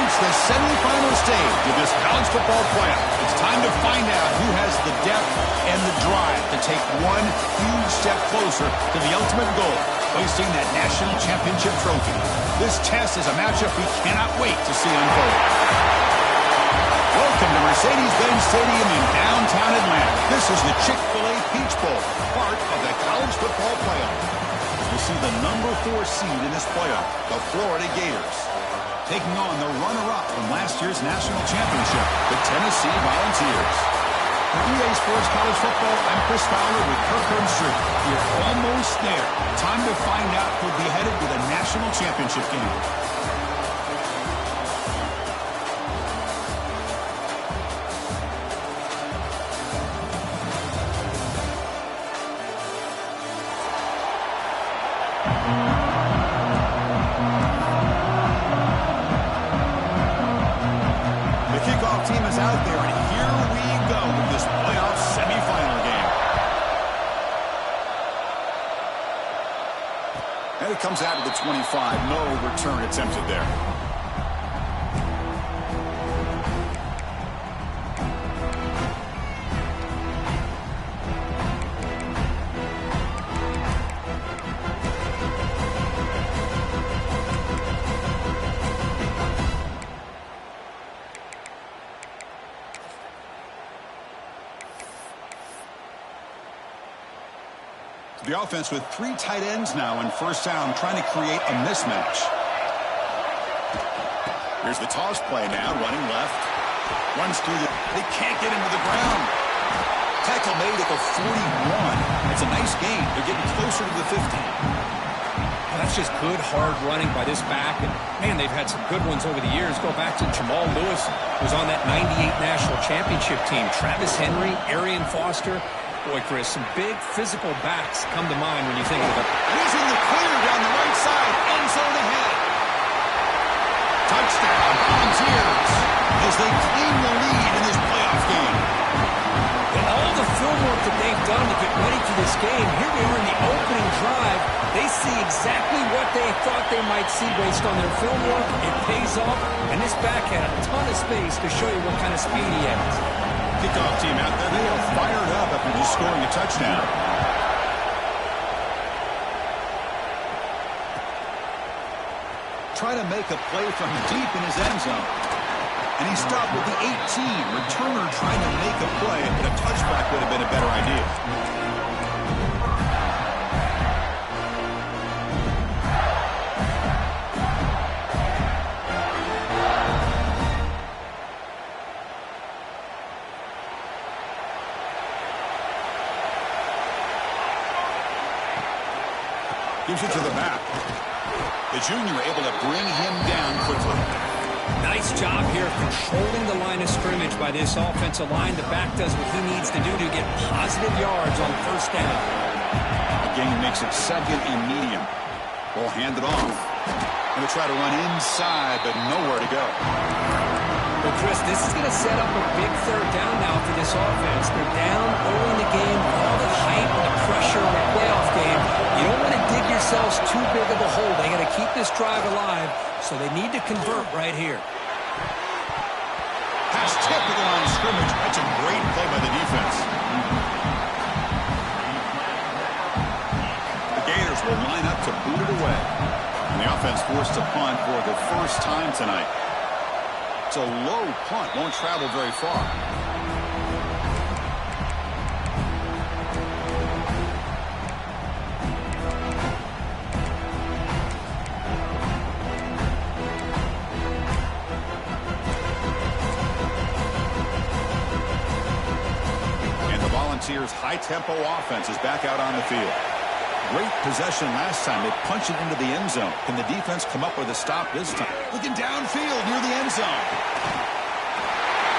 reached the semifinal stage of this college football playoff. It's time to find out who has the depth and the drive to take one huge step closer to the ultimate goal, hoisting that national championship trophy. This test is a matchup we cannot wait to see unfold. Welcome to Mercedes-Benz Stadium in downtown Atlanta. This is the Chick-fil-A Peach Bowl, part of the college football playoff. We'll see the number 4 seed in this playoff, the Florida Gators, taking on the runner-up from last year's national championship, the Tennessee Volunteers. For EA Sports College Football, I'm Chris Fowler with Kirk Herbstreit. You're almost there. Time to find out who'll be headed to the national championship game. Team is out there, and here we go with this playoff semifinal game. And it comes out to the 25. No return attempted there. The offense with 3 tight ends now in first down, trying to create a mismatch. Here's the toss play now, running left. Runs through the... They can't get him to the ground. Tackle made at the 41. It's a nice gain. They're getting closer to the 50. That's just good, hard running by this back. And, man, they've had some good ones over the years. Go back to Jamal Lewis, who was on that 98 national championship team. Travis Henry, Arian Foster. Boy, Chris, some big physical backs come to mind when you think of it. Losing the clear down the right side, end zone ahead. Touchdown, Volunteers, as they claim the lead in this playoff game. And all the film work that they've done to get ready for this game, here they are in the opening drive. They see exactly what they thought they might see based on their film work. It pays off, and this back had a ton of space to show you what kind of speed he has. Kickoff team out there, they are fired up after just scoring a touchdown. Trying to make a play from deep in his end zone. And he stopped with the 18. Returner trying to make a play, but a touchback would have been a better idea. Gives it to the back. The junior able to bring him down quickly. Nice job here controlling the line of scrimmage by this offensive line. The back does what he needs to do to get positive yards on first down. Again, he makes it second and medium. Ball handed off. Going to try to run inside, but nowhere to go. Well, Chris, this is going to set up a big third down now for this offense. They're down early in the game. All the hype and the pressure in a playoff game. You don't want to dig yourselves too big of a hole. They got to keep this drive alive, so they need to convert right here. Pass tip to the line of scrimmage. That's a great play by the defense. The Gators will line up to boot it away. And the offense forced to punt for the first time tonight. It's a low punt, won't travel very far. And the Volunteers' high-tempo offense is back out on the field. Great possession last time. They punch it into the end zone. Can the defense come up with a stop this time? Looking downfield near the end zone.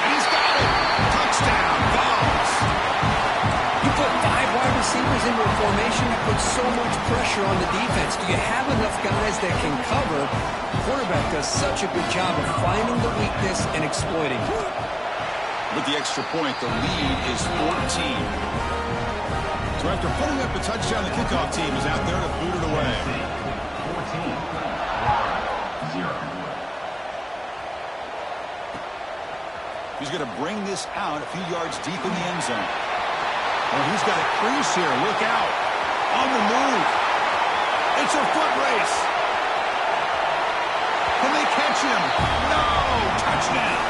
And he's got it. Touchdown, Vols. You put 5 wide receivers into a formation, you put so much pressure on the defense. Do you have enough guys that can cover? The quarterback does such a good job of finding the weakness and exploiting it. With the extra point, the lead is 14. So after putting up a touchdown, the kickoff team is out there to boot it away. 14-0. this out a few yards deep in the end zone. Well, he's got a crease here. Look out. On the move. It's a foot race. Can they catch him? No! Touchdown.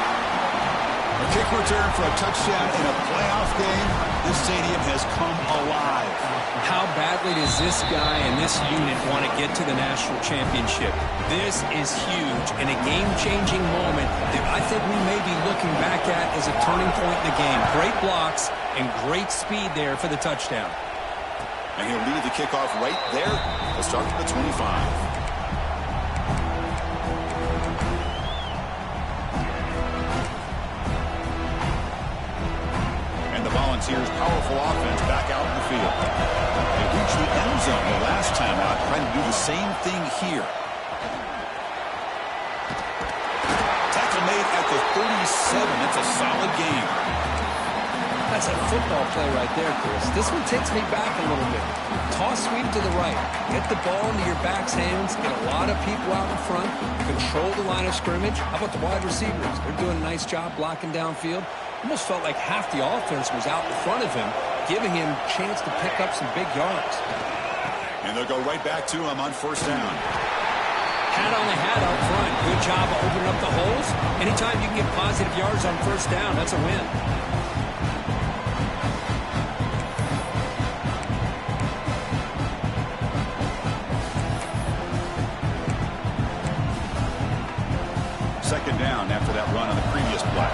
A kick return for a touchdown in a playoff game. This stadium has come alive. How badly does this guy and this unit want to get to the national championship? This is huge and a game-changing moment that I think we may be looking back at as a turning point in the game. Great blocks and great speed there for the touchdown. And he'll lead the kickoff right there. We'll start to the 25. Volunteers' powerful offense back out in the field. They reached the end zone the last time out, trying to do the same thing here. Tackle made at the 37. That's a solid game. That's a football play right there, Chris. This one takes me back a little bit. Toss sweep to the right. Get the ball into your back's hands. Get a lot of people out in front. Control the line of scrimmage. How about the wide receivers? They're doing a nice job blocking downfield. Almost felt like half the offense was out in front of him, giving him a chance to pick up some big yards. And they'll go right back to him on first down. Hat on the hat out front. Good job of opening up the holes. Anytime you can get positive yards on first down, that's a win. Second down after that run on the previous play.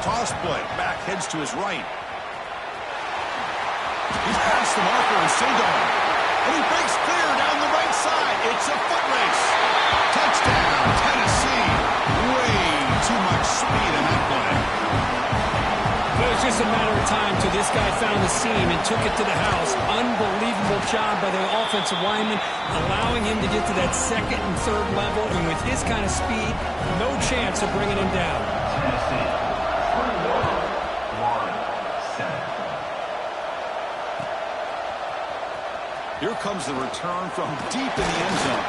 Toss play. Back heads to his right. He's past the marker and still going. And he breaks clear down the right side. It's a foot race. Touchdown, Tennessee. Way too much speed in that play. It was just a matter of time till this guy found the seam and took it to the house. Unbelievable job by the offensive lineman, allowing him to get to that second and third level. And with his kind of speed, no chance of bringing him down. Here comes the return from deep in the end zone.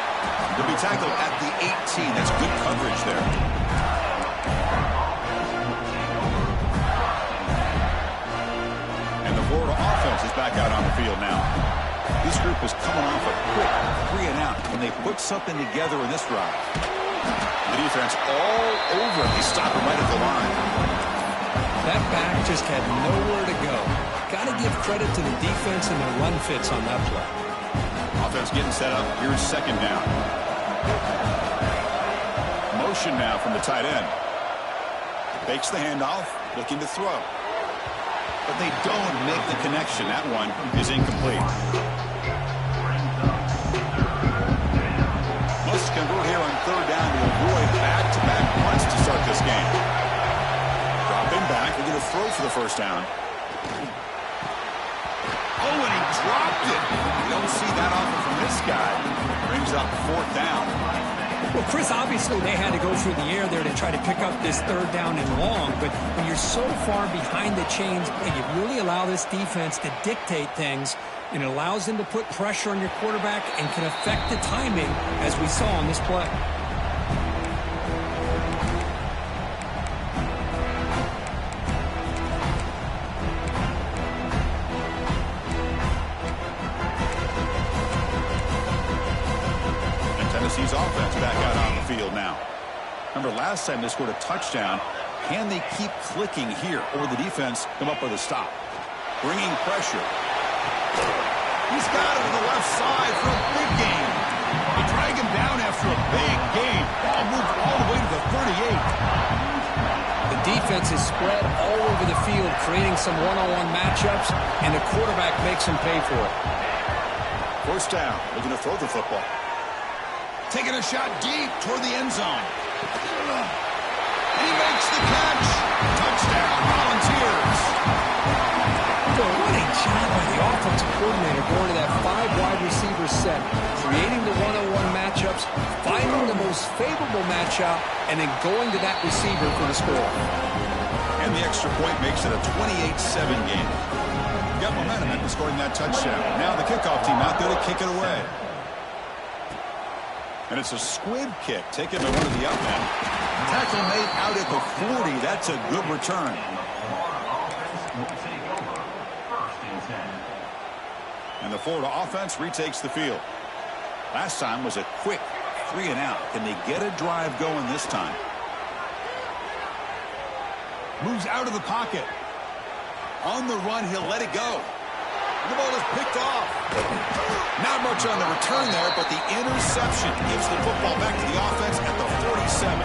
He'll be tackled at the 18. That's good coverage there. And the Florida offense is back out on the field now. This group was coming off a quick 3 and out when they put something together in this drive. The defense all over him. They stop him right at the line. That back just had nowhere to go. Got to give credit to the defense and their run fits on that play. Offense getting set up. Here's second down. Motion now from the tight end. Fakes the handoff, looking to throw. But they don't make the connection. That one is incomplete. Must convert here on third down to avoid back-to-back punts to start this game. Dropping back. They're going to throw for the first down. Oh, and he dropped it. You don't see that often from this guy. Brings up fourth down. Well, Chris, obviously they had to go through the air there to try to pick up this third down and long, but when you're so far behind the chains, you really allow this defense to dictate things, and it allows them to put pressure on your quarterback and can affect the timing, as we saw on this play. Tennessee's offense back out on the field now. Remember, last time they scored a touchdown. Can they keep clicking here, or the defense come up with a stop? Bringing pressure. He's got it on the left side for a big gain. They drag him down after a big gain. Ball moved all the way to the 38. The defense is spread all over the field, creating some one-on-one matchups, and the quarterback makes him pay for it. First down, looking to throw the football. Taking a shot deep toward the end zone. He makes the catch. Touchdown, Volunteers. Boy, what a job by the offensive coordinator going to that 5 wide receiver set, creating the one-on-one matchups, finding the most favorable matchup, and then going to that receiver for the score. And the extra point makes it a 28-7 game. Got momentum after scoring that touchdown. Now the kickoff team out there to kick it away. And it's a squib kick taken by one of the up men. Tackle made out at the 40. That's a good return. And the Florida offense retakes the field. Last time was a quick 3 and out. Can they get a drive going this time? Moves out of the pocket. On the run, he'll let it go. The ball is picked off. Not much on the return there, but the interception gives the football back to the offense at the 47.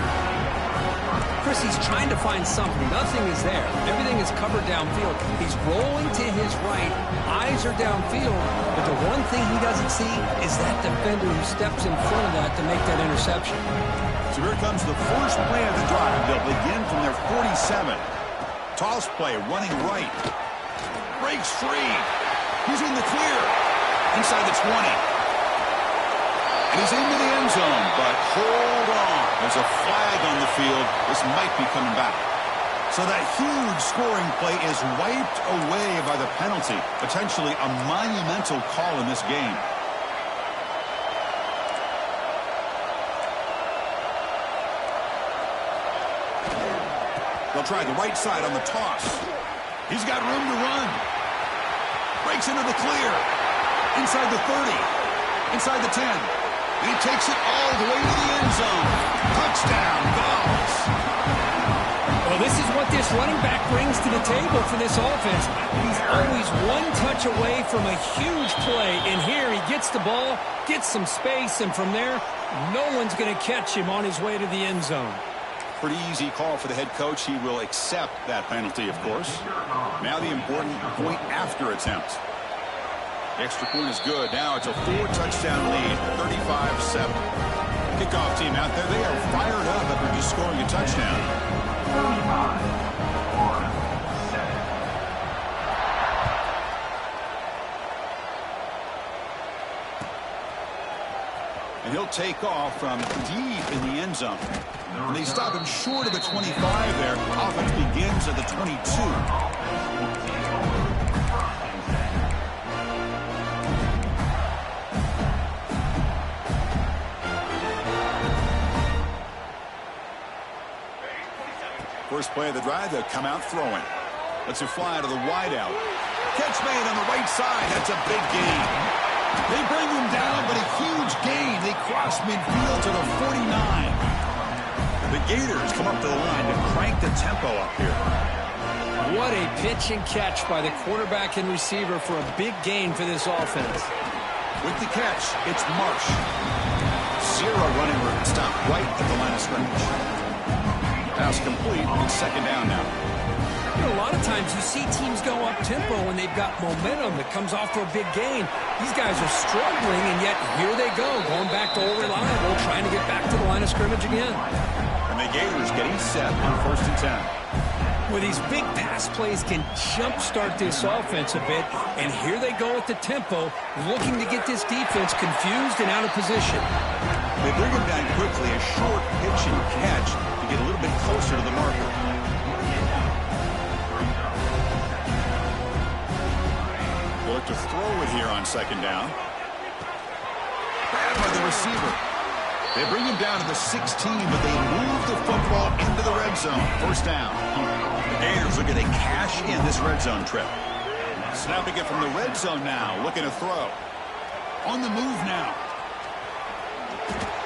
Chris, he's trying to find something. Nothing is there. Everything is covered downfield. He's rolling to his right. Eyes are downfield. But the one thing he doesn't see is that defender who steps in front of that to make that interception. So here comes the first play of the drive. They'll begin from their 47. Toss play, running right. Breaks free. He's in the clear. Inside the 20. And he's into the end zone, but hold on. There's a flag on the field. This might be coming back. So that huge scoring play is wiped away by the penalty. Potentially a monumental call in this game. They'll try the right side on the toss. He's got room to run. Breaks into the clear. Inside the 30. Inside the 10. And he takes it all the way to the end zone. Touchdown, Vols. Well, this is what this running back brings to the table for this offense. He's always one touch away from a huge play. And here he gets the ball, gets some space, and from there, no one's going to catch him on his way to the end zone. Pretty easy call for the head coach. He will accept that penalty, of course. Now the important point after attempt. The extra point is good. Now it's a 4-touchdown lead, 35-7. Kickoff team out there, they are fired up after just scoring a touchdown. 35-7. And he'll take off from deep in the end zone. And they stop him short of the 25 there. Offense begins at the 22. First play of the drive, they'll come out throwing. Lets it fly to the wideout. Catch made on the right side. That's a big gain. They bring him down, but a huge gain. They cross midfield to the 49. The Gators come up to the line to crank the tempo up here. What a pitch and catch by the quarterback and receiver for a big gain for this offense. With the catch, it's Marsh. Zero running room. Stop right at the line of scrimmage. Pass complete, and second down now. You know, a lot of times you see teams go up-tempo when they've got momentum that comes off for a big gain. These guys are struggling, and yet here they go, going back to old reliable, trying to get back to the line of scrimmage again. And the Gators getting set on 1st and 10. Well, these big pass plays can jumpstart this offense a bit, and here they go at the tempo, looking to get this defense confused and out of position. They bring him down quickly, a short pitch and catch to get a little bit closer to the marker. They'll look to throw it here on second down. Grabbed by the receiver. They bring him down to the 16, but they move the football into the red zone. First down. The Gators look at a cash in this red zone trip. Snapping it from the red zone now, looking to throw. On the move now.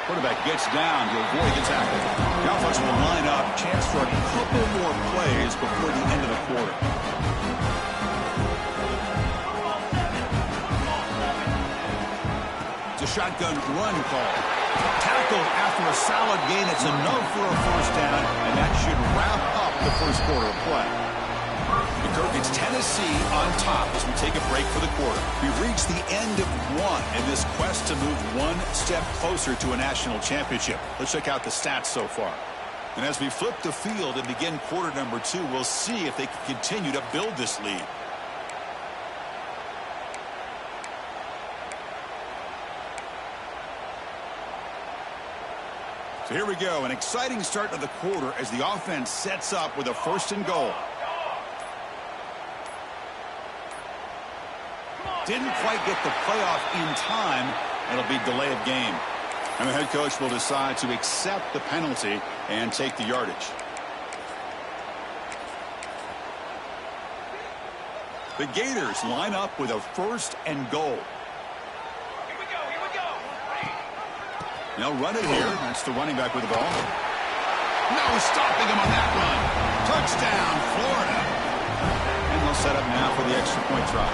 Quarterback gets down to avoid the tackle. The offense will line up. Chance for a couple more plays before the end of the quarter. It's a shotgun run call. Tackled after a solid gain. It's enough for a first down, and that should wrap up the first quarter of play. It's Tennessee on top as we take a break for the quarter. We've reached the end of one in this quest to move one step closer to a national championship. Let's check out the stats so far. And as we flip the field and begin quarter number 2, we'll see if they can continue to build this lead. So here we go, an exciting start to the quarter as the offense sets up with a 1st and goal. Didn't quite get the playoff in time. It'll be delay of game. And the head coach will decide to accept the penalty and take the yardage. The Gators line up with a 1st and goal. Here we go. They'll run it here. That's the running back with the ball. No stopping him on that run. Touchdown, Florida. And they'll set up now for the extra point try.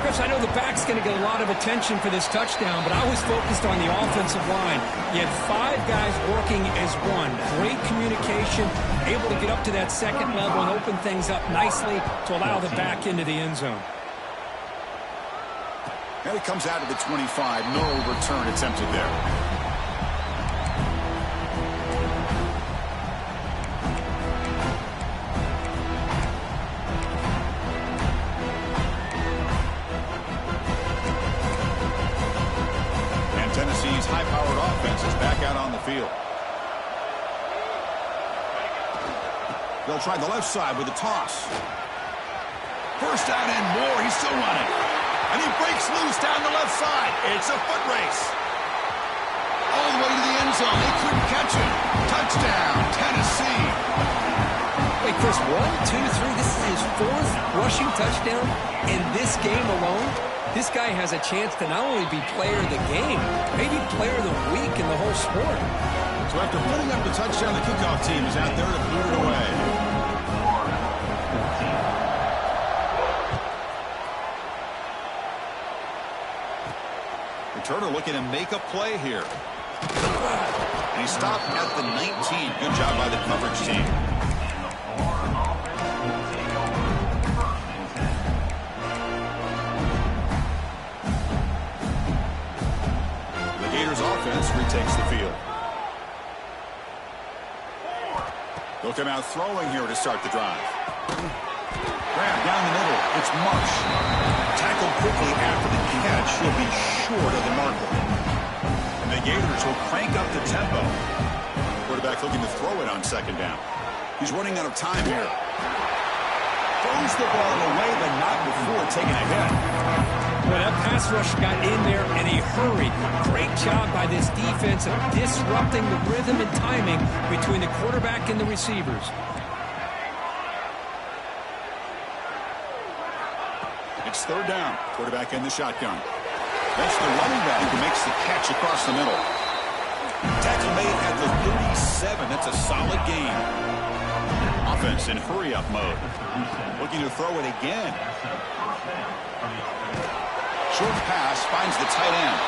Chris, I know the back's going to get a lot of attention for this touchdown, but I was focused on the offensive line. You had 5 guys working as one. Great communication, able to get up to that second level and open things up nicely to allow the back into the end zone. And it comes out of the 25. No return attempted there. Tennessee's high-powered offense is back out on the field. They'll try the left side with a toss. First down and more. He's still running. And he breaks loose down the left side. It's a foot race. All the way to the end zone. They couldn't catch him. Touchdown, Tennessee. Wait, Chris, 1, 2, 3. This is his 4th rushing touchdown in this game alone. This guy has a chance to not only be player of the game, maybe player of the week in the whole sport. So after putting up the touchdown, the kickoff team is out there to boot it away. Returner looking to make a play here. And he stopped at the 19. Good job by the coverage team. Offense retakes the field. They'll come out throwing here to start the drive. Grab down the middle. It's Marsh. Tackled quickly after the catch. He'll be short of the marker. And the Gators will crank up the tempo. Quarterback looking to throw it on 2nd down. He's running out of time here. Throws the ball away, but not before taking a hit. Well, that pass rush got in there in a hurry. Great job by this defense of disrupting the rhythm and timing between the quarterback and the receivers. It's 3rd down. Quarterback in the shotgun. That's the running back who makes the catch across the middle. Tackle made at the 37. That's a solid gain. Offense in hurry-up mode. Looking to throw it again. Short pass finds the tight end.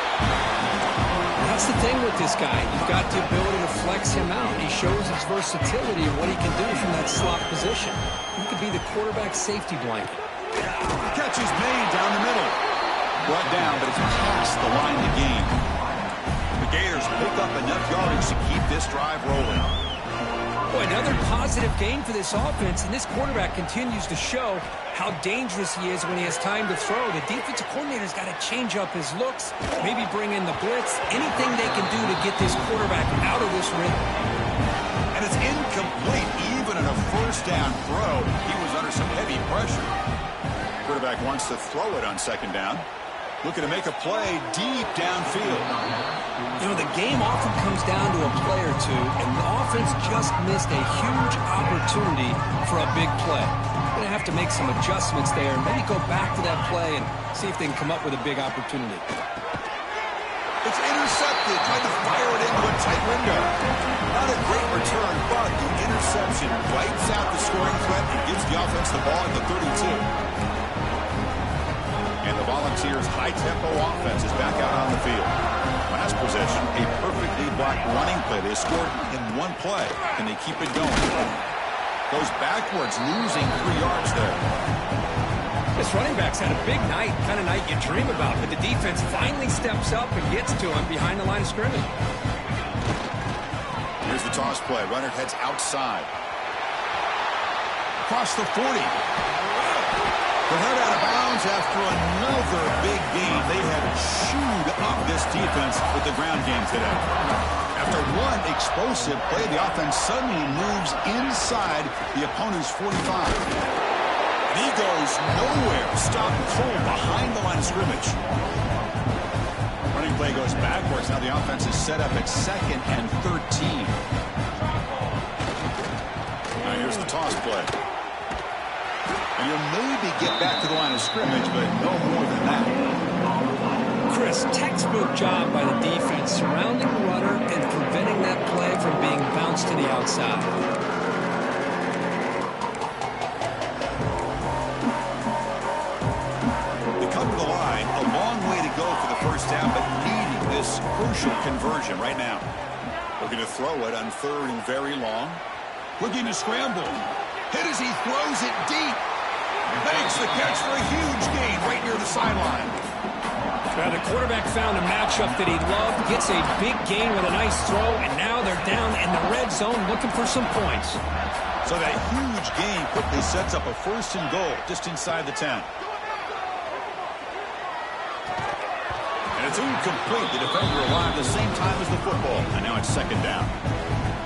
That's the thing with this guy. You've got the ability to flex him out. He shows his versatility and what he can do from that slot position. He could be the quarterback safety blanket. Catch is made down the middle. Brought down, but it's past the line of the game. The Gators pick up enough yardage to keep this drive rolling. Boy, another positive gain for this offense, and this quarterback continues to show how dangerous he is when he has time to throw. The defensive coordinator's got to change up his looks, maybe bring in the blitz, anything they can do to get this quarterback out of this rhythm. And it's incomplete. Even in a 1st down throw, he was under some heavy pressure. Quarterback wants to throw it on 2nd down. Looking to make a play deep downfield. You know, the game often comes down to a play or two, and the offense just missed a huge opportunity for a big play. Going to have to make some adjustments there and maybe go back to that play and see if they can come up with a big opportunity. It's intercepted. Trying to fire it into a tight window. Not a great return, but the interception wipes out the scoring threat and gives the offense the ball at the 32. And the Volunteers' high-tempo offense is back out on the field. Last possession, a perfectly blocked running play. They scored in one play, and they keep it going. Goes backwards, losing 3 yards there. This running back's had a big night, kind of night you dream about, but the defense finally steps up and gets to him behind the line of scrimmage. Here's the toss play. Runner heads outside. Across the 40. They're head out of bounds after another big gain. They have chewed up this defense with the ground game today. After one explosive play, the offense suddenly moves inside the opponent's 45. And he goes nowhere. Stopped cold behind the line of scrimmage. Running play goes backwards. Now the offense is set up at 2nd and 13. Now here's the toss play. And you'll maybe get back to the line of scrimmage, but no more than that. Chris, textbook job by the defense, surrounding the runner and preventing that play from being bounced to the outside. They come to the line, a long way to go for the first down, but needing this crucial conversion right now. Looking to throw it on 3rd and very long. Looking to scramble. Hit as he throws it deep. Makes the catch for a huge gain right near the sideline. Well, the quarterback found a matchup that he loved, gets a big gain with a nice throw, and now they're down in the red zone looking for some points. So that huge gain quickly sets up a 1st and goal just inside the 10. And it's incomplete. The defender arrived the same time as the football, and now it's 2nd down.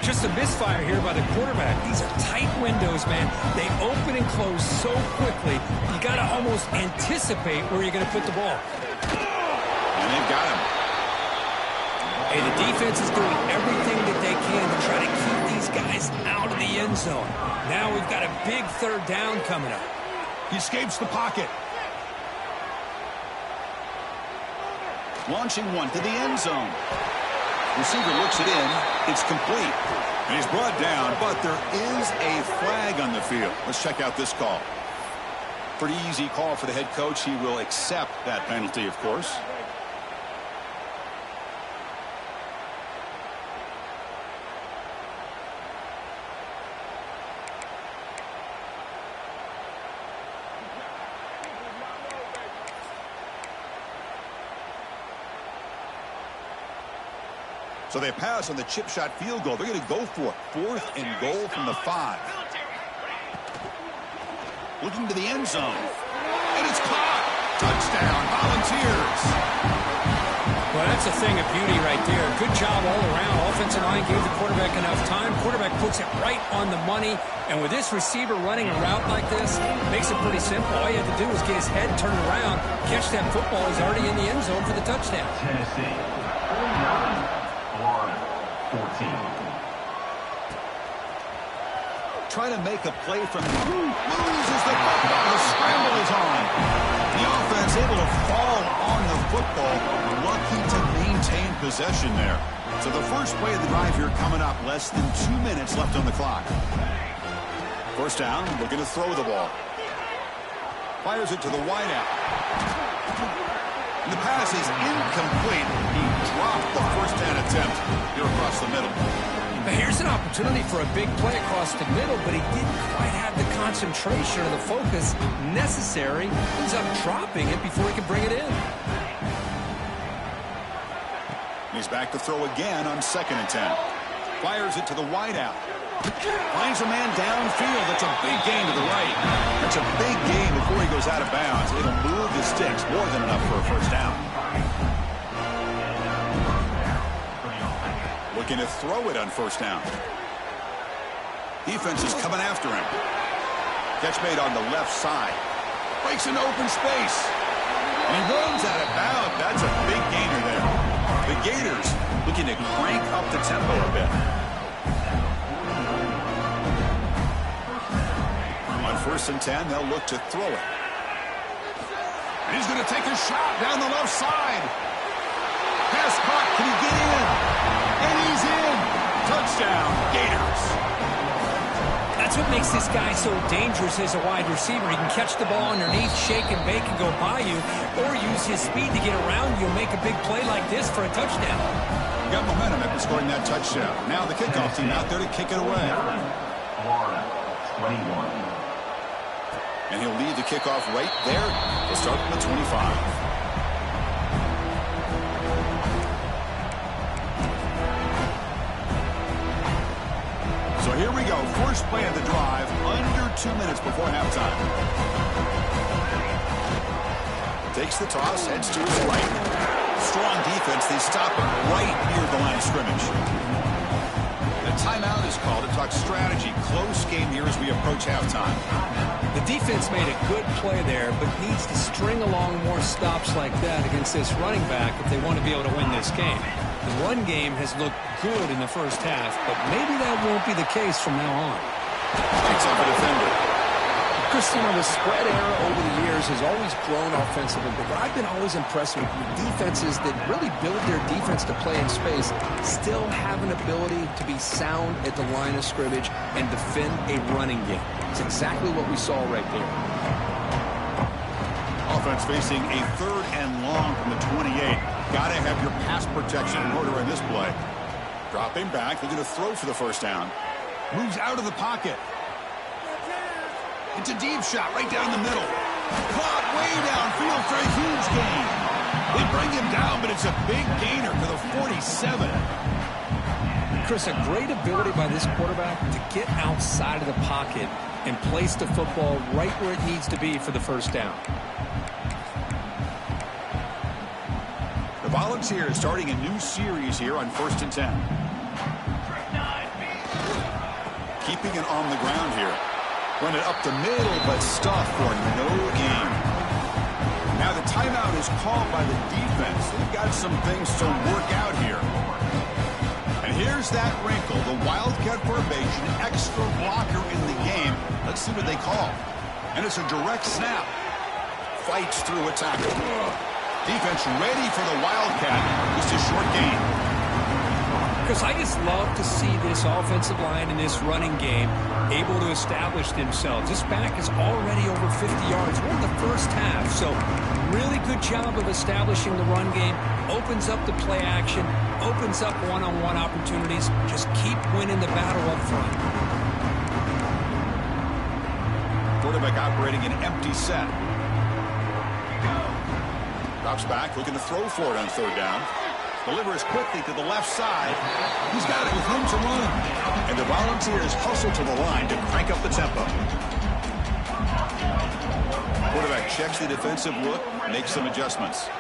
Just a misfire here by the quarterback. These are tight windows, man. They open and close so quickly, you got to almost anticipate where you're going to put the ball. And they've got him. Hey, the defense is doing everything that they can to try to keep these guys out of the end zone. Now we've got a big 3rd down coming up. He escapes the pocket. Launching one to the end zone. Receiver looks it in. It's complete. And he's brought down, but there is a flag on the field. Let's check out this call. Pretty easy call for the head coach. He will accept that penalty, of course. So they pass on the chip shot field goal. They're going to go for it. 4th and goal from the 5. Looking to the end zone. And it's caught. Touchdown, Volunteers. Well, that's a thing of beauty right there. Good job all around. Offensive line gave the quarterback enough time. Quarterback puts it right on the money. And with this receiver running a route like this, makes it pretty simple. All you have to do is get his head turned around, catch that football. He's already in the end zone for the touchdown. Tennessee, 49. Florida, 14. Try to make a play from loses the football. The scramble is on. The offense able to fall on the football. Lucky to maintain possession there. So the first play of the drive here coming up. Less than 2 minutes left on the clock. 1st down. Looking to throw the ball. Fires it to the wideout. And the pass is incomplete. He dropped the 1st down attempt here across the middle. But here's an opportunity for a big play across the middle, but he didn't quite have the concentration or the focus necessary. Ends up dropping it before he can bring it in. He's back to throw again on 2nd and 10. Fires it to the wideout. Finds a man downfield. That's a big gain to the right. That's a big gain before he goes out of bounds. It'll move the sticks more than enough for a 1st down. Looking to throw it on 1st down. Defense is coming after him. Catch made on the left side. Breaks into open space. And he runs out of bounds. That's a big gainer there. The Gators looking to crank up the tempo a bit. On 1st and 10, they'll look to throw it. And he's going to take a shot down the left side. Pass caught. Can he get in? And he's in. Touchdown, Gators. That's what makes this guy so dangerous as a wide receiver. He can catch the ball underneath, shake and bake and go by you, or use his speed to get around you and make a big play like this for a touchdown. Got momentum after scoring that touchdown. Now the kickoff team out there to kick it away. Florida, 21. And he'll lead the kickoff right there. He'll start from the 25. So here we go. First play of the drive. Under 2 minutes before halftime. Takes the toss. Heads to his right. Strong defense. They stop him right near the line of scrimmage. The A timeout is called to talk strategy. Close game here as we approach halftime. The defense made a good play there, but needs to string along more stops like that against this running back if they want to be able to win this game. The run game has looked good in the first half, but maybe that won't be the case from now on. Picks up a defender. Christian, the spread era over the years has always grown offensively, but what I've been always impressed with defenses that really build their defense to play in space still have an ability to be sound at the line of scrimmage and defend a running game. It's exactly what we saw right there. Offense facing a 3rd and long from the 28. Got to have your pass protection in order in this play. Dropping back, looking to throw for the first down. Moves out of the pocket. It's a deep shot right down the middle. Caught way downfield for a huge gain. They bring him down, but it's a big gainer for the 47. Chris, a great ability by this quarterback to get outside of the pocket and place the football right where it needs to be for the first down. The Volunteers starting a new series here on 1st and 10. Keeping it on the ground here. Run it up the middle, but stuffed for no gain. Now the timeout is called by the defense. They've got some things to work out here. And here's that wrinkle, the Wildcat formation, extra blocker in the game. Let's see what they call. And it's a direct snap. Fights through a tackle. Defense ready for the Wildcat. Just a short gain. Because I just love to see this offensive line in this running game able to establish themselves. This back is already over 50 yards. We're in the first half, so really good job of establishing the run game. Opens up the play action, opens up one-on-one opportunities. Just keep winning the battle up front. Quarterback operating an empty set. Drops back, looking to throw for it on 3rd down. Delivers quickly to the left side. He's got it with room to run. And the Volunteers hustle to the line to crank up the tempo. Quarterback checks the defensive look, makes some adjustments.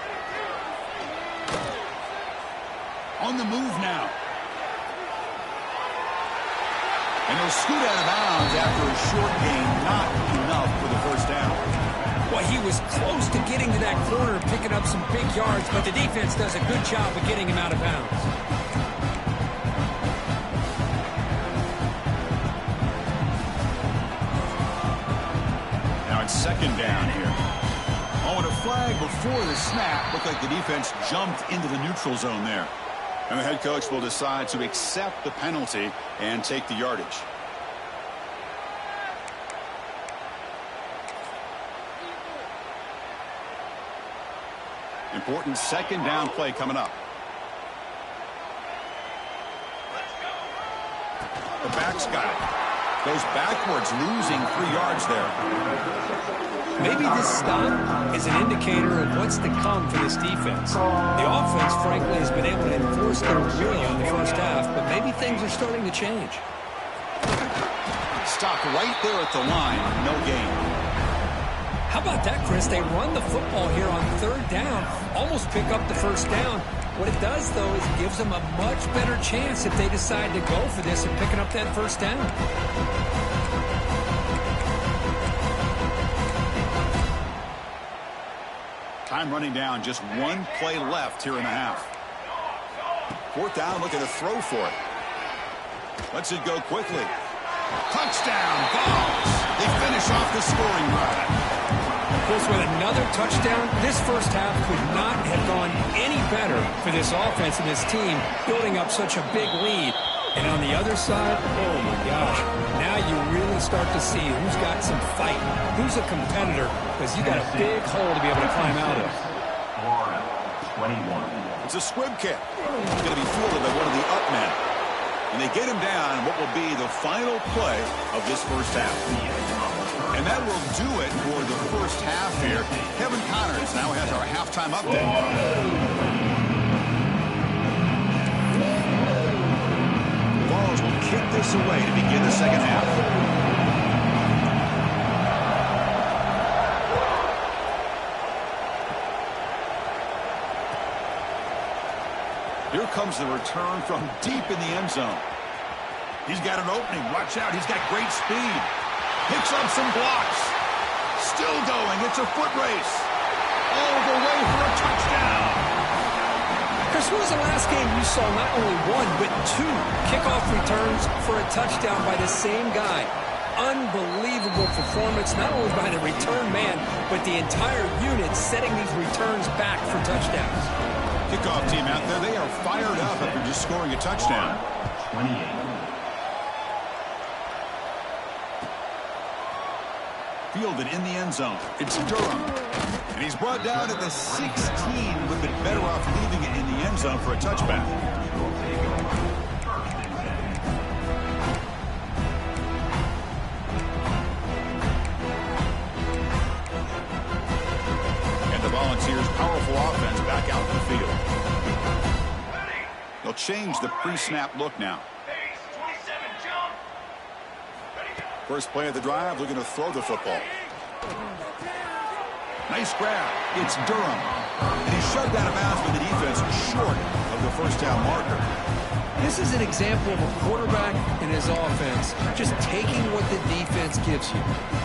On the move now. And he'll scoot out of bounds after a short gain, not enough for the first down. Well, he was close to getting to that corner and picking up some big yards, but the defense does a good job of getting him out of bounds. Now it's 2nd down here. Oh, and a flag before the snap. Looked like the defense jumped into the neutral zone there. And the head coach will decide to accept the penalty and take the yardage. Important 2nd down play coming up. The back's got it. Goes backwards, losing 3 yards there. Maybe this stop is an indicator of what's to come for this defense. The offense, frankly, has been able to enforce their will in the first half, but maybe things are starting to change. Stopped right there at the line, no gain. How about that, Chris? They run the football here on 3rd down, almost pick up the first down. What it does, though, is it gives them a much better chance if they decide to go for this and picking up that first down. Time running down, just 1 play left here in the half. 4th down, looking to throw for it. Lets it go quickly. Touchdown, Vols! They finish off the scoring drive. Chris, with another touchdown, this first half could not have gone any better for this offense and this team, building up such a big lead. And on the other side, oh my gosh, now you really start to see who's got some fight, who's a competitor, because you got a big hole to be able to climb out of. Florida, 21. It's a squib kick. It's going to be fielded by one of the up men. And they get him down in what will be the final play of this first half. And that will do it for the first half here. Kevin Connors now has our halftime update. The Vols will kick this away to begin the second half. Here comes the return from deep in the end zone. He's got an opening. Watch out. He's got great speed. Picks up some blocks. Still going. It's a foot race. All the way for a touchdown. Chris, when was the last game you saw not only one, but two kickoff returns for a touchdown by the same guy? Unbelievable performance, not only by the return man, but the entire unit setting these returns back for touchdowns. Kickoff team out there, they are fired up after just scoring a touchdown. 28. Fielded in the end zone. It's Durham. And he's brought down at the 16. Would have been better off leaving it in the end zone for a touchback. And the Volunteers' powerful offense back out in the field. They'll change the pre-snap look now. First play of the drive, looking to throw the football. Nice grab. It's Durham. And he's shoved out of bounds with the defense short of the first down marker. This is an example of a quarterback and his offense just taking what the defense gives you.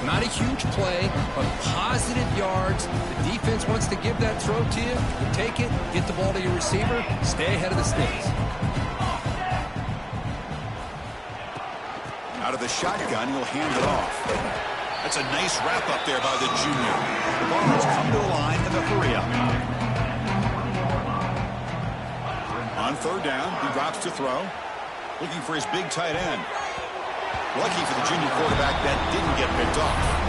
Not a huge play, but positive yards. The defense wants to give that throw to you. You take it, get the ball to your receiver, stay ahead of the sticks. Out of the shotgun, he'll hand it off. That's a nice wrap up there by the junior. The ball has come to the line in the hurry up. On third down, he drops to throw. Looking for his big tight end. Lucky for the junior quarterback that didn't get picked off.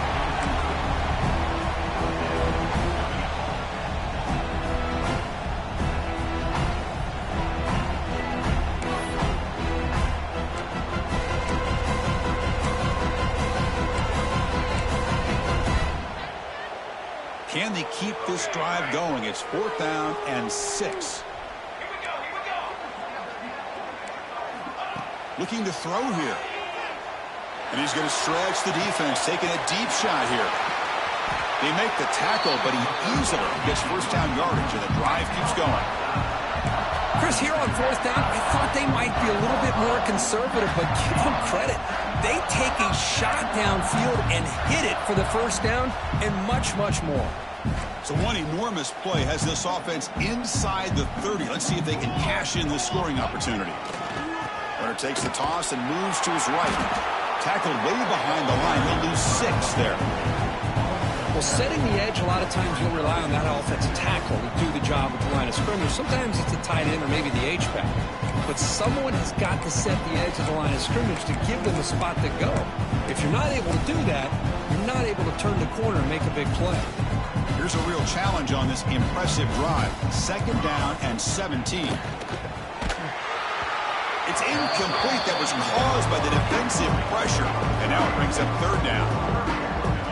Can they keep this drive going? It's 4th down and 6. Looking to throw here. And he's going to stretch the defense, taking a deep shot here. They make the tackle, but he easily gets first down yardage, and the drive keeps going. Chris, here on 4th down, I thought they might be a little bit more conservative, but give them credit. They take a shot downfield and hit it for the first down and much, much more. So one enormous play has this offense inside the 30. Let's see if they can cash in this scoring opportunity. Runner takes the toss and moves to his right. Tackled way behind the line. He'll lose 6 there. Well, setting the edge, a lot of times you'll rely on that offensive tackle to do the job at the line of scrimmage. Sometimes it's a tight end or maybe the H-back. But someone has got to set the edge of the line of scrimmage to give them a spot to go. If you're not able to do that, you're not able to turn the corner and make a big play. Here's a real challenge on this impressive drive. 2nd down and 17. It's incomplete. That was caused by the defensive pressure. And now it brings up 3rd down.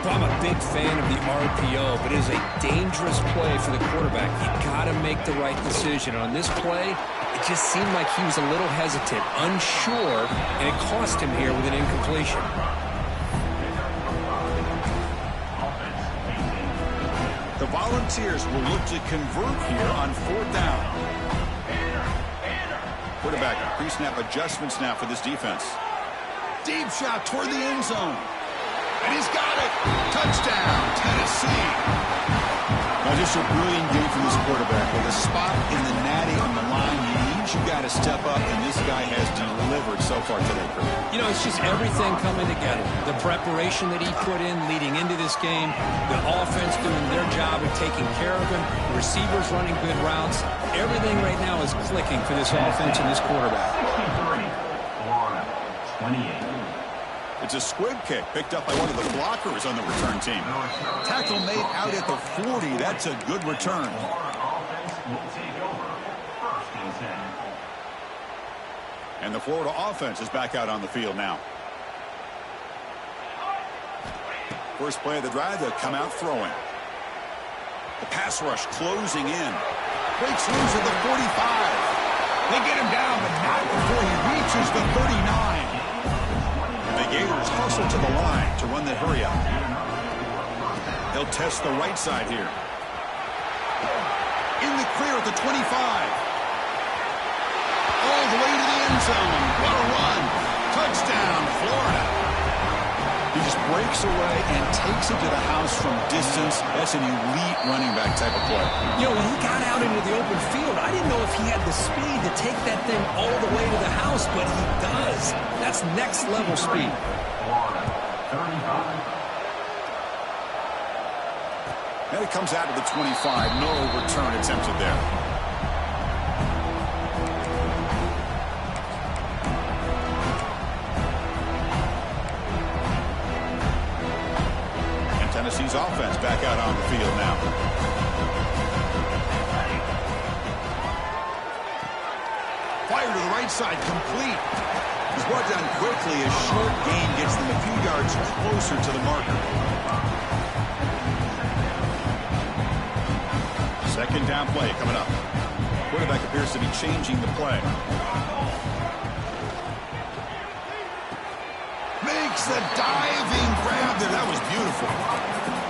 Well, I'm a big fan of the RPO, but it is a dangerous play for the quarterback. You got to make the right decision. On this play, it just seemed like he was a little hesitant, unsure, and it cost him here with an incompletion. The Volunteers will look to convert here on 4th down. Quarterback pre-snap adjustments now for this defense. Deep shot toward the end zone. And he's got it. Touchdown, Tennessee. Now just a brilliant game from this quarterback. With a spot in the natty on the line, you got to step up, and this guy has delivered so far today. You know, it's just everything coming together. The preparation that he put in leading into this game, the offense doing their job of taking care of him, the receivers running good routes. Everything right now is clicking for this offense and this quarterback. 28. It's a squib kick picked up by one of the blockers on the return team. Tackle made out at the 40. That's a good return. And the Florida offense is back out on the field now. First play of the drive, they'll come out throwing. The pass rush closing in. Breaks loose at the 45. They get him down, but not before he reaches the 39. The Gators hustle to the line to run that hurry up. They'll test the right side here. In the clear at the 25. All the way to the end zone. What a run. Touchdown, Florida. He just breaks away and takes it to the house from distance. That's an elite running back type of play. You know, when he got out into the open field, I didn't know if he had the speed to take that thing all the way to the house, but he does. That's next level speed. Florida, 35. And it comes out to the 25. No return attempted there. Tennessee's offense back out on the field now. Fire to the right side, complete. He's brought down quickly. A short gain gets them a few yards closer to the marker. Second down play coming up. Quarterback appears to be changing the play. Makes the diving grab there. That was beautiful.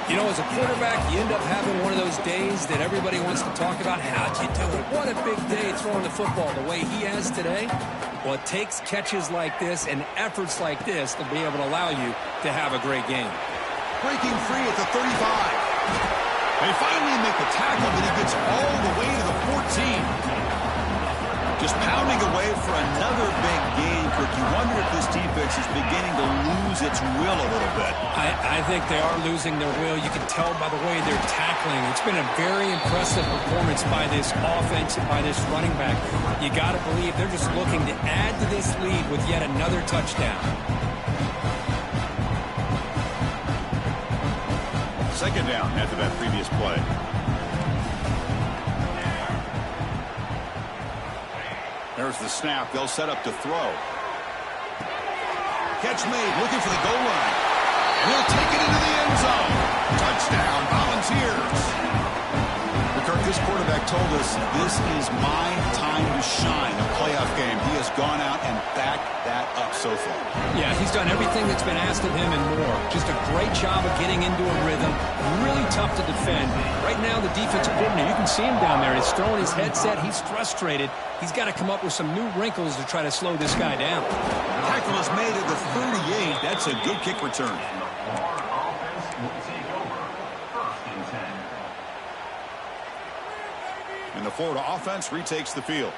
You know, as a quarterback, you end up having one of those days that everybody wants to talk about. How'd you do it? What a big day throwing the football the way he has today. Well, it takes catches like this and efforts like this to be able to allow you to have a great game. Breaking free at the 35. They finally make the tackle, but he gets all the way to the 14. Just pounding away for another big gain, Kirk. You wonder if this defense is beginning to lose its will a little bit. I think they are losing their will. You can tell by the way they're tackling. It's been a very impressive performance by this offense and by this running back. You got to believe they're just looking to add to this lead with yet another touchdown. Second down after that previous play. There's the snap. They'll set up to throw. Catch made, looking for the goal line. And he'll take it into the end zone. Touchdown, Volunteers. Kirk, this quarterback told us this is my time to shine, a playoff game. He has gone out and backed that up so far. Yeah, he's done everything that's been asked of him and more. Just a great job of getting into a rhythm. Really tough to defend. Right now, the defensive coordinator, you can see him down there. He's throwing his headset. He's frustrated. He's got to come up with some new wrinkles to try to slow this guy down. Tackle is made at the 38. That's a good kick return. And the Florida offense retakes the field.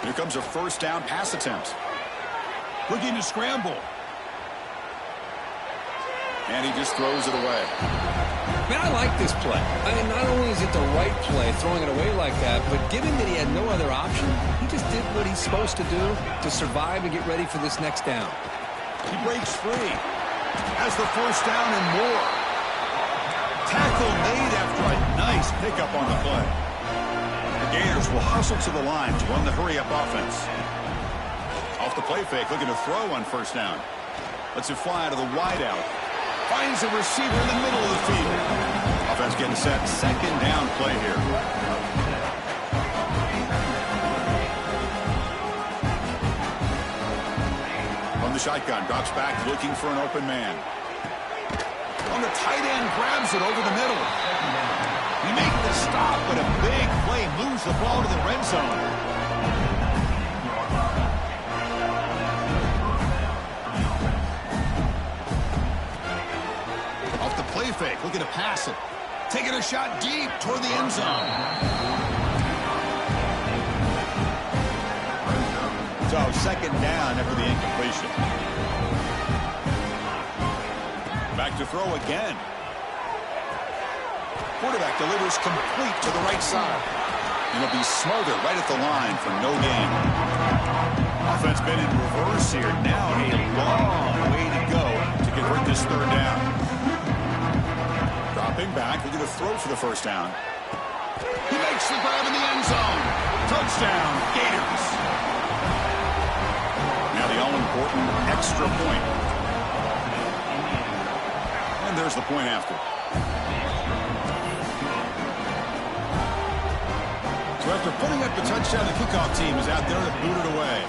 Here comes a first down pass attempt. Looking to scramble. And he just throws it away. Man, I like this play. I mean, not only is it the right play, throwing it away like that, but given that he had no other option, he just did what he's supposed to do to survive and get ready for this next down. He breaks free. Has the first down and more. Tackle made after a nice pickup on the play. The Gators will hustle to the line to run the hurry-up offense. Off the play fake, looking to throw on first down. Lets it fly to the wideout. Finds a receiver in the middle of the field. Offense getting set. Second down play here. From the shotgun, drops back looking for an open man. On the tight end, grabs it over the middle. He makes the stop, but a big play moves the ball to the red zone. Off the play fake, looking to pass it. Taking a shot deep toward the end zone. So second down after the incompletion. Back to throw again. Quarterback delivers complete to the right side. And it'll be smothered right at the line for no gain. Offense been in reverse here. Now a long way to go to convert this third down. Dropping back, looking to throw for the first down. He makes the grab in the end zone. Touchdown, Gators. Now the all-important extra point. And there's the point after. So after putting up the touchdown, the kickoff team is out there to boot it away.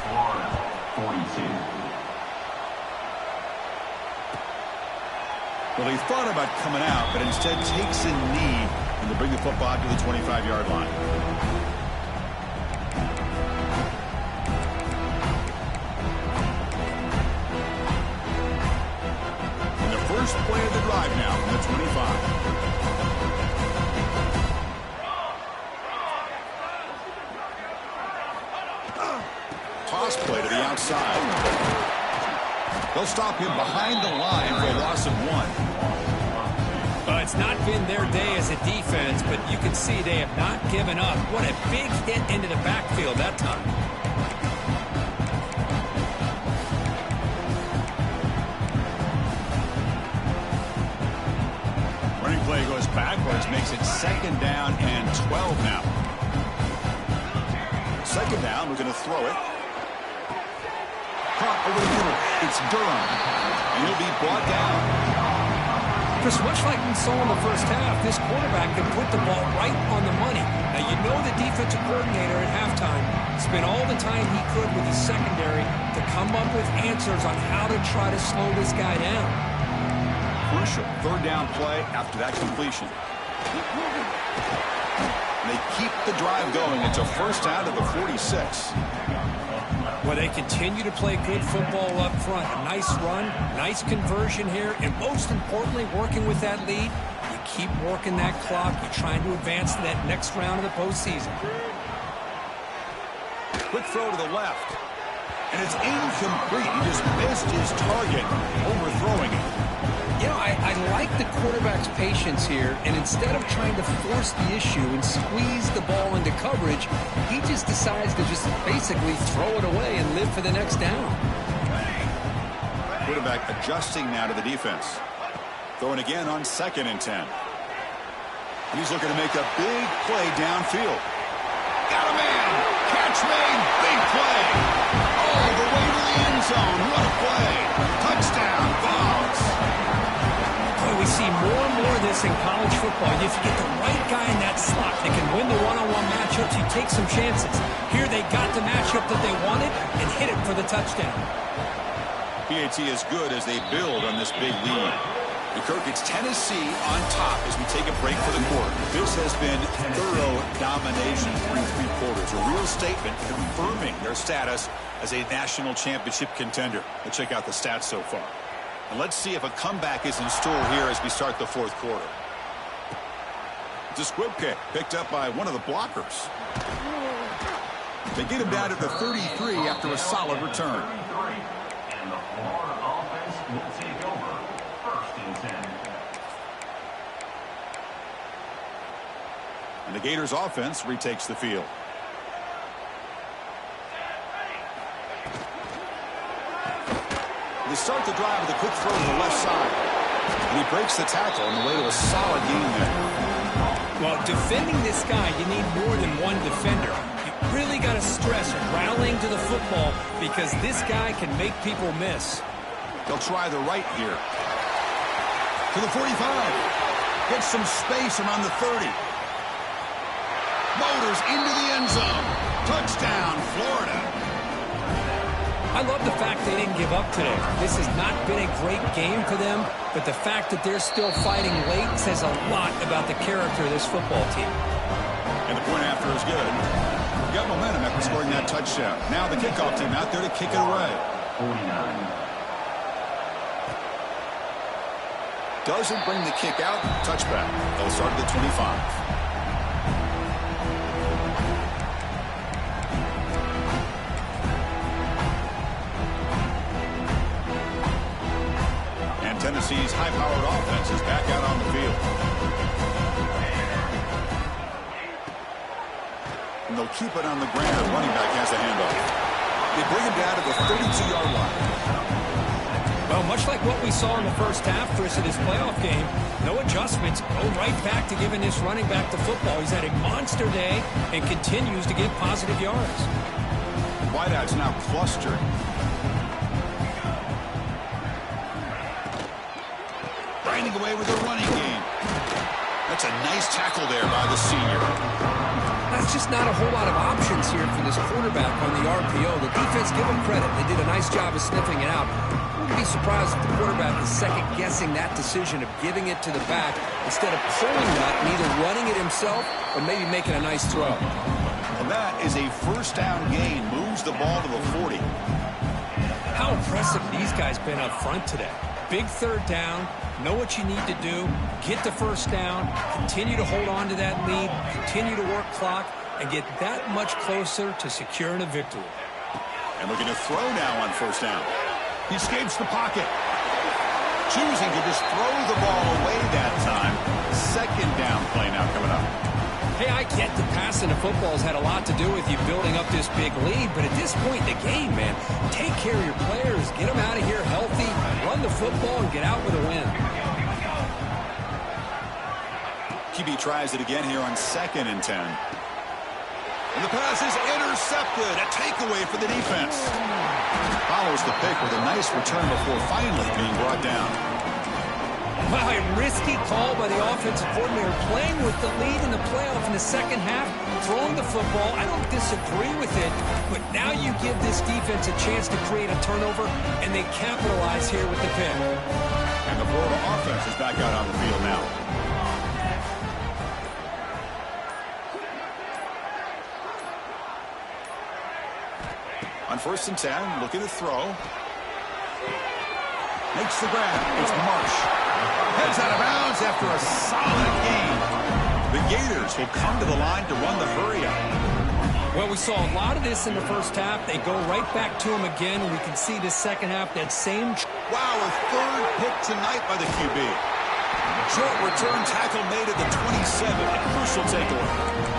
Florida, 42. Well, he thought about coming out, but instead takes a knee and to bring the football to the 25-yard line. play of the drive now from the 25. Toss play to the outside. They'll stop him behind the line for a loss of 1. It's not been their day as a defense, but you can see they have not given up. What a big hit into the backfield that time. Running play goes backwards, makes it 2nd down and 12 now. 2nd down, we're going to throw it. Caught over the middle. It's Durham. And he'll be brought down. Chris, much like we saw in the first half, this quarterback can put the ball right on the money. Now, you know the defensive coordinator at halftime spent all the time he could with the secondary to come up with answers on how to try to slow this guy down. Crucial 3rd down play after that completion. They keep the drive going. It's a 1st down to the 46. Well, they continue to play good football up front. A nice run, nice conversion here, and most importantly, working with that lead, you keep working that clock. You're trying to advance to that next round of the postseason. Quick throw to the left, and it's incomplete. He just missed his target, overthrowing it. You know, I like the quarterback's patience here, and instead of trying to force the issue and squeeze the ball into coverage, he just decides to just basically throw it away and live for the next down. Quarterback adjusting now to the defense. Throwing again on 2nd and 10. And he's looking to make a big play downfield. Got a man! Catch made! Big play! All the way to the end zone. What a play! Touchdown, Vols! We see more and more of this in college football. If you get the right guy in that slot that can win the one-on-one matchups, you take some chances. Here they got the matchup that they wanted and hit it for the touchdown. PAT is good as they build on this big lead. Kirk, it's Tennessee on top as we take a break for the quarter. This has been thorough domination through 3 quarters. A real statement confirming their status as a national championship contender. Let's check out the stats so far. And let's see if a comeback is in store here as we start the 4th quarter. It's a squib kick picked up by one of the blockers. They get him down at the 33 after a solid return. And the Florida offense will take over 1st and 10. And the Gators offense retakes the field. They start the drive with a quick throw to the left side. And he breaks the tackle on the way to a solid gain there. Well, defending this guy, you need more than one defender. You really got to stress rallying to the football because this guy can make people miss. They'll try the right here. To the 45. Gets some space around the 30. Motors into the end zone. Touchdown, Florida. I love the fact they didn't give up today. This has not been a great game for them, but the fact that they're still fighting late says a lot about the character of this football team. And the point after is good. Got momentum after scoring that touchdown. Now the kickoff team out there to kick it away. 49. Doesn't bring the kick out. Touchback. They'll start at the 25. Tennessee's high-powered offense is back out on the field. And they'll keep it on the ground. Running back has a handoff. They bring him down to the 32-yard line. Well, much like what we saw in the first half, Chris, of this playoff game, no adjustments. Go right back to giving this running back the football. He's had a monster day and continues to get positive yards. Wideout's now clustered. Grinding away with a running game. That's a nice tackle there by the senior. That's just not a whole lot of options here for this quarterback on the RPO. The defense, give them credit. They did a nice job of sniffing it out. I wouldn't be surprised if the quarterback is second-guessing that decision of giving it to the back instead of pulling that and either running it himself or maybe making a nice throw. And that is a first down gain. Moves the ball to the 40. How impressive these guys been up front today. big third down, know what you need to do, get the first down, continue to hold on to that lead, continue to work clock, and get that much closer to securing a victory. And looking to throw now on first down. He escapes the pocket. Choosing to just throw the ball away that time. Second down play now coming up. Hey, I get the passing of football has had a lot to do with you building up this big lead, but at this point in the game, man, take care of your players, get them out of here healthy, run the football, and get out with a win. QB tries it again here on 2nd and 10. And the pass is intercepted. A takeaway for the defense. Follows the pick with a nice return before finally being brought down. Wow, a risky call by the offensive coordinator, playing with the lead in the playoff in the second half, throwing the football. I don't disagree with it, but now you give this defense a chance to create a turnover, and they capitalize here with the pick. And the Florida offense is back out on the field now. On 1st and 10, looking to throw. Makes the grab. It's Marsh. Heads out of bounds after a solid gain. The Gators will come to the line to run the hurry up. Well, we saw a lot of this in the first half. They go right back to him again, and we can see the second half, that same... Wow, a third pick tonight by the QB. Short return tackle made at the 27. A crucial takeaway.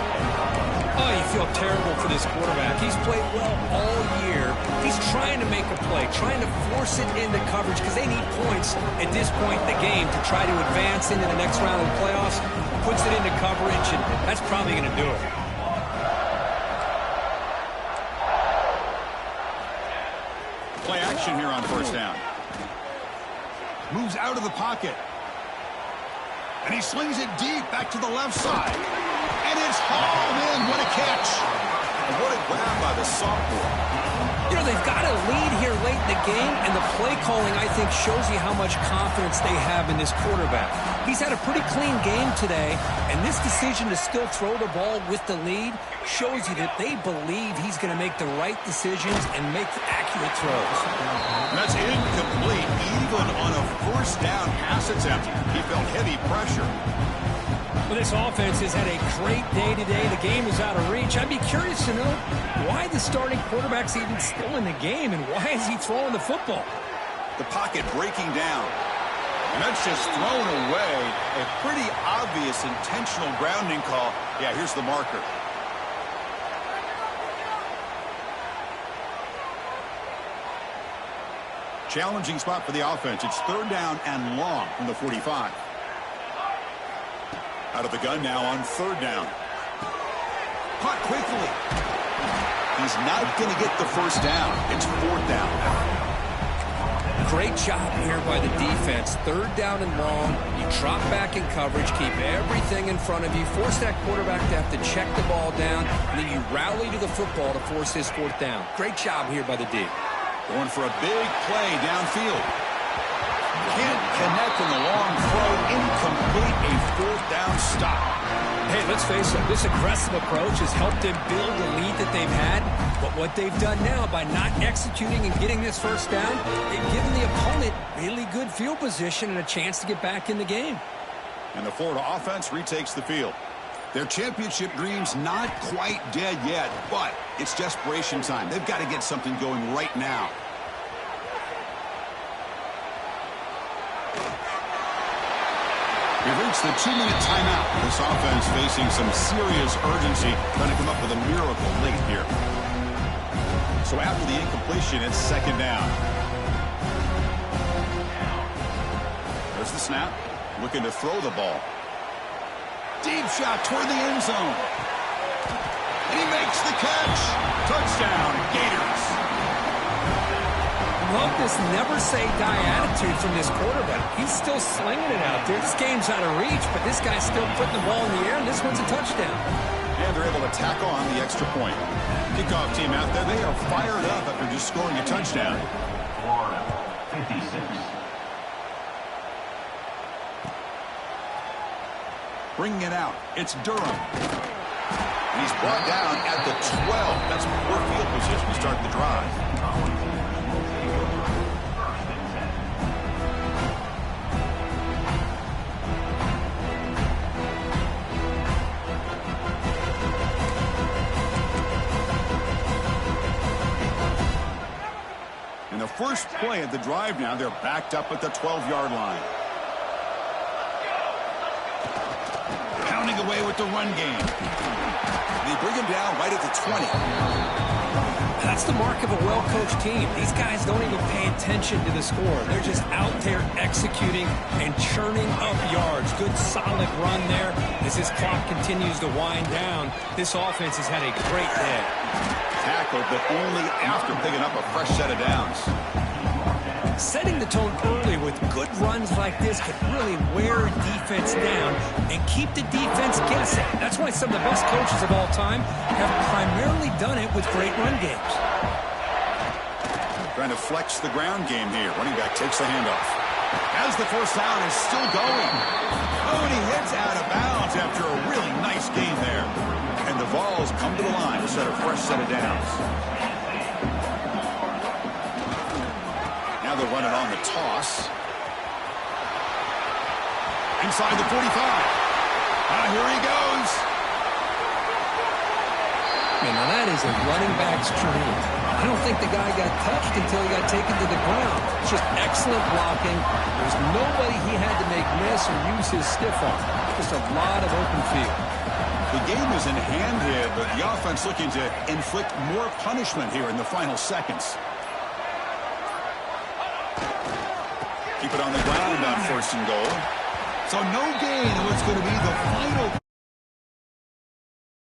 Oh, you feel terrible for this quarterback. He's played well all year. He's trying to make a play, trying to force it into coverage because they need points at this point in the game to try to advance into the next round of the playoffs. Puts it into coverage, and that's probably going to do it. Play action here on first down. Moves out of the pocket. And he slings it deep back to the left side. And it's hauled in. What a catch. And what a grab by the sophomore. You know, they've got a lead here late in the game, and the play calling, I think, shows you how much confidence they have in this quarterback. He's had a pretty clean game today, and this decision to still throw the ball with the lead shows you that they believe he's going to make the right decisions and make accurate throws. And that's incomplete. Even on a first down pass attempt, he felt heavy pressure. Well, this offense has had a great day today. The game is out of reach. I'd be curious to know why the starting quarterback's even still in the game, and why is he throwing the football? The pocket breaking down. And that's just thrown away. A pretty obvious intentional grounding call. Yeah, here's the marker. Challenging spot for the offense. It's 3rd down and long from the 45. Out of the gun now on 3rd down. Caught quickly. He's not going to get the first down. It's 4th down. Great job here by the defense. 3rd down and long. You drop back in coverage, keep everything in front of you, force that quarterback to have to check the ball down, and then you rally to the football to force this 4th down. Great job here by the D. Going for a big play downfield. Can't connect in the long throw. Incomplete. A 4th down stop. Hey, let's face it, this aggressive approach has helped them build the lead that they've had. But what they've done now by not executing and getting this first down, they've given the opponent really good field position and a chance to get back in the game. And the Florida offense retakes the field. Their championship dreams not quite dead yet, but it's desperation time. They've got to get something going right now. We've reached the 2-minute timeout. This offense facing some serious urgency, trying to come up with a miracle late here. So after the incompletion, it's 2nd down. There's the snap. Looking to throw the ball. Deep shot toward the end zone. And he makes the catch. Touchdown, Gators. Love this never-say-die attitude from this quarterback. He's still slinging it out there. This game's out of reach, but this guy's still putting the ball in the air, and this one's a touchdown. And they're able to tackle on the extra point. Kickoff team out there, they are fired up after just scoring a touchdown. Florida, 56. Bringing it out, it's Durham. And he's brought down at the 12. That's poor field position to start the drive. first play of the drive now. They're backed up at the 12-yard line. Pounding away with the run game. They bring him down right at the 20. That's the mark of a well-coached team. These guys don't even pay attention to the score. They're just out there executing and churning up yards. Good, solid run there. As this clock continues to wind down, this offense has had a great day. Tackled, but only after picking up a fresh set of downs. Setting the tone early with good runs like this can really wear defense down and keep the defense guessing. That's why some of the best coaches of all time have primarily done it with great run games. Trying to flex the ground game here. Running back takes the handoff. As the first down is still going. Oh, and he hits out of bounds after a really nice game there. And the Vols come to the line to set a fresh set of downs. Now they're running on the toss. Inside the 45. Here he goes. Man, now that is a running back's dream. I don't think the guy got touched until he got taken to the ground. It's just excellent blocking. There's nobody he had to make miss or use his stiff arm. Just a lot of open field. The game is in hand here, but the offense looking to inflict more punishment here in the final seconds. Keep it on the ground on 1st and goal. So no gain in what's going to be the final